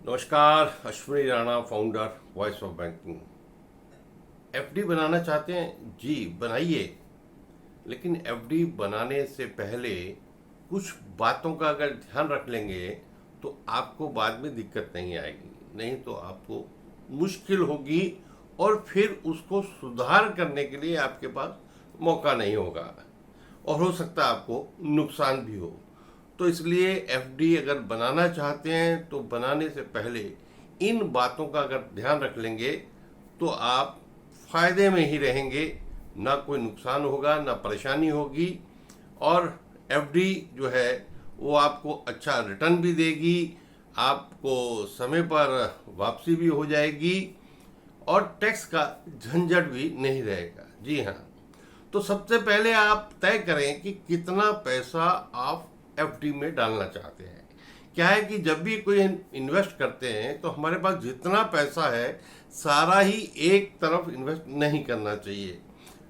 नमस्कार, Ashwini Rana, founder Voice of Banking. FD बनाना चाहते हैं जी, बनाइए। लेकिन एफडी बनाने से पहले कुछ बातों का अगर ध्यान रख लेंगे तो आपको बाद में दिक्कत नहीं आएगी, नहीं तो आपको मुश्किल होगी और फिर उसको सुधार करने के लिए आपके पास मौका नहीं होगा और हो सकता है आपको नुकसान भी हो। तो इसलिए एफडी अगर बनाना चाहते हैं तो बनाने से पहले इन बातों का अगर ध्यान रख लेंगे तो आप फायदे में ही रहेंगे, ना कोई नुकसान होगा ना परेशानी होगी। और एफडी जो है वो आपको अच्छा रिटर्न भी देगी, आपको समय पर वापसी भी हो जाएगी और टैक्स का झंझट भी नहीं रहेगा। जी हाँ, तो सबसे पहले आप तय करें कि कितना पैसा आप एफडी में डालना चाहते हैं। क्या है कि जब भी कोई इन्वेस्ट करते हैं तो हमारे पास जितना पैसा है सारा ही एक तरफ इन्वेस्ट नहीं करना चाहिए।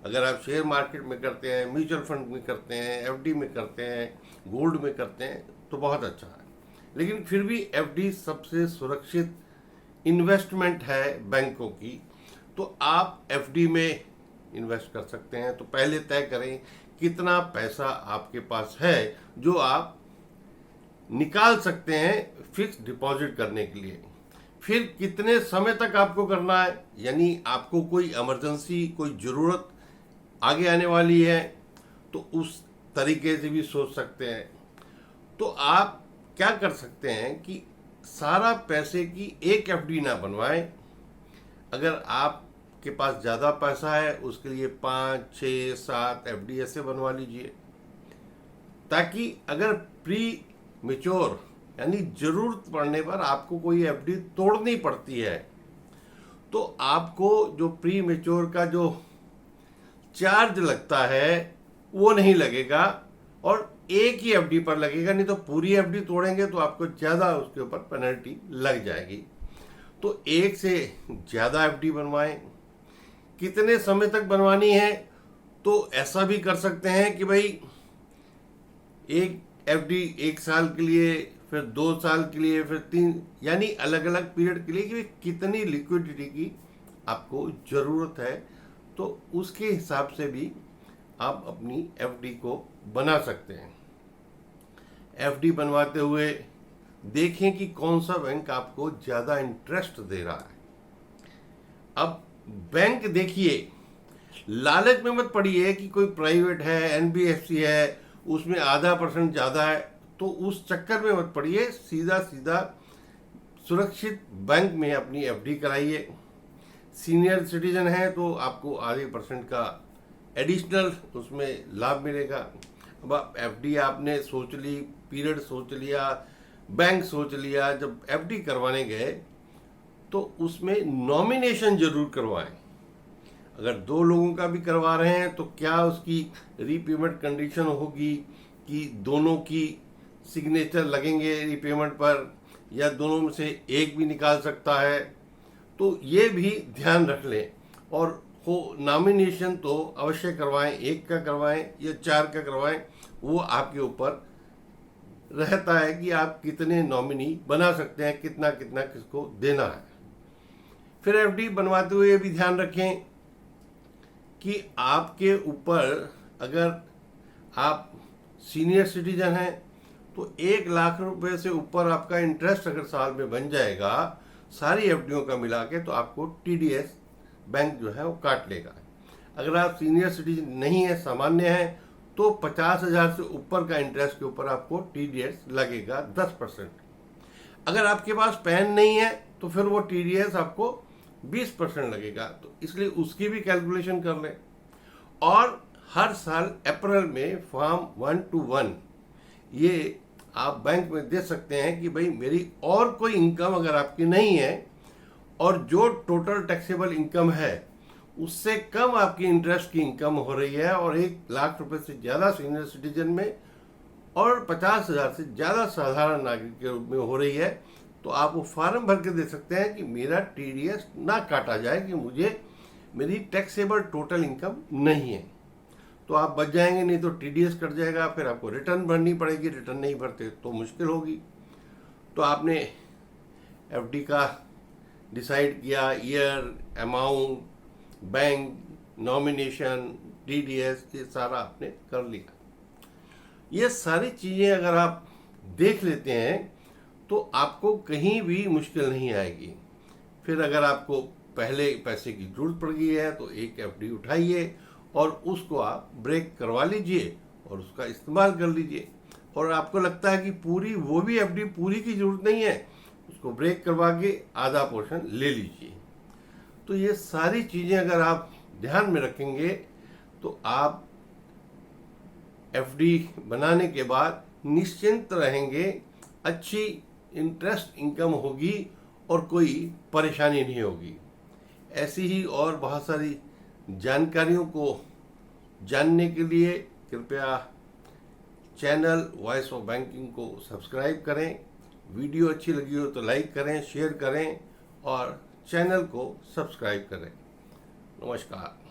अगर आप शेयर मार्केट में करते हैं, म्यूचुअल फंड में करते हैं, एफडी में करते हैं, गोल्ड में करते हैं तो बहुत अच्छा है। लेकिन फिर भी एफडी सबसे सुरक्षित इन्वेस्टमेंट है बैंकों की, तो आप एफडी में इन्वेस्ट कर सकते हैं। तो पहले तय करें कितना पैसा आपके पास है जो आप निकाल सकते हैं फिक्स डिपॉजिट करने के लिए। फिर कितने समय तक आपको करना है, यानी आपको कोई इमरजेंसी, कोई ज़रूरत आगे आने वाली है तो उस तरीके से भी सोच सकते हैं। तो आप क्या कर सकते हैं कि सारा पैसे की एक एफडी ना बनवाएं। अगर आप के पास ज़्यादा पैसा है उसके लिए 5, 6, 7 एफडी ऐसे बनवा लीजिए, ताकि अगर प्री मेच्योर यानी ज़रूरत पड़ने पर आपको कोई एफडी तोड़नी पड़ती है तो आपको जो प्री मेच्योर का जो चार्ज लगता है वो नहीं लगेगा और एक ही एफडी पर लगेगा। नहीं तो पूरी एफडी तोड़ेंगे तो आपको ज़्यादा उसके ऊपर पेनल्टी लग जाएगी। तो एक से ज़्यादा एफडी बनवाएं। कितने समय तक बनवानी है, तो ऐसा भी कर सकते हैं कि भाई एक एफडी 1 साल के लिए, फिर 2 साल के लिए, फिर 3, यानी अलग अलग पीरियड के लिए कि कितनी लिक्विडिटी की आपको ज़रूरत है, तो उसके हिसाब से भी आप अपनी एफडी को बना सकते हैं। एफडी बनवाते हुए देखें कि कौन सा बैंक आपको ज़्यादा इंटरेस्ट दे रहा है। अब बैंक देखिए, लालच में मत पड़िए कि कोई प्राइवेट है, एनबीएफसी है, उसमें आधा % ज़्यादा है, तो उस चक्कर में मत पड़िए। सीधा सीधा सुरक्षित बैंक में अपनी एफडी कराइए। सीनियर सिटीजन है तो आपको आधे % का एडिशनल उसमें लाभ मिलेगा। अब आप एफडी आपने सोच ली, पीरियड सोच लिया, बैंक सोच लिया, जब एफडी करवाने गए तो उसमें नॉमिनेशन जरूर करवाएं। अगर 2 लोगों का भी करवा रहे हैं तो क्या उसकी रीपेमेंट कंडीशन होगी कि दोनों की सिग्नेचर लगेंगे रीपेमेंट पर, या दोनों में से एक भी निकाल सकता है, तो ये भी ध्यान रख लें। और हो नॉमिनेशन तो अवश्य करवाएं, 1 का करवाएं या 4 का करवाएं, वो आपके ऊपर रहता है कि आप कितने नॉमिनी बना सकते हैं, कितना कितना किसको देना है। फिर एफडी बनवाते हुए ये भी ध्यान रखें कि आपके ऊपर, अगर आप सीनियर सिटीजन हैं तो 1 लाख रुपए से ऊपर आपका इंटरेस्ट अगर साल में बन जाएगा सारी एफडीओं का मिला के, तो आपको टीडीएस बैंक जो है वो काट लेगा। अगर आप सीनियर सिटीजन नहीं है, सामान्य है, तो 50,000 से ऊपर का इंटरेस्ट के ऊपर आपको टीडीएस लगेगा 10%। अगर आपके पास पैन नहीं है तो फिर वो टीडीएस आपको 20% लगेगा। तो इसलिए उसकी भी कैलकुलेशन कर लें। और हर साल अप्रैल में फॉर्म 121 ये आप बैंक में दे सकते हैं कि भाई मेरी और कोई इनकम अगर आपकी नहीं है और जो टोटल टैक्सेबल इनकम है उससे कम आपकी इंटरेस्ट की इनकम हो रही है और 1 लाख रुपए से ज़्यादा सीनियर सिटीजन में और 50,000 से ज़्यादा साधारण नागरिक के रूप में हो रही है, तो आप वो फॉर्म भर के दे सकते हैं कि मेरा टीडीएस ना काटा जाए, कि मुझे मेरी टैक्सेबल टोटल इनकम नहीं है। तो आप बच जाएंगे, नहीं तो टीडीएस कट जाएगा, फिर आपको रिटर्न भरनी पड़ेगी, रिटर्न नहीं भरते तो मुश्किल होगी। तो आपने एफडी का डिसाइड किया, year, amount, bank, nomination, DDS, ये सारा आपने कर लिया। ये सारी चीज़ें अगर आप देख लेते हैं तो आपको कहीं भी मुश्किल नहीं आएगी। फिर अगर आपको पहले पैसे की जरूरत पड़ गई है तो एक एफडी उठाइए और उसको आप ब्रेक करवा लीजिए और उसका इस्तेमाल कर लीजिए। और आपको लगता है कि पूरी वो भी एफडी पूरी की जरूरत नहीं है, उसको ब्रेक करवा के आधा पोर्शन ले लीजिए। तो ये सारी चीज़ें अगर आप ध्यान में रखेंगे तो आप एफडी बनाने के बाद निश्चिंत रहेंगे, अच्छी इंटरेस्ट इनकम होगी और कोई परेशानी नहीं होगी। ऐसी ही और बहुत सारी जानकारियों को जानने के लिए कृपया चैनल वॉइस ऑफ बैंकिंग को सब्सक्राइब करें। वीडियो अच्छी लगी हो तो लाइक करें, शेयर करें और चैनल को सब्सक्राइब करें। नमस्कार।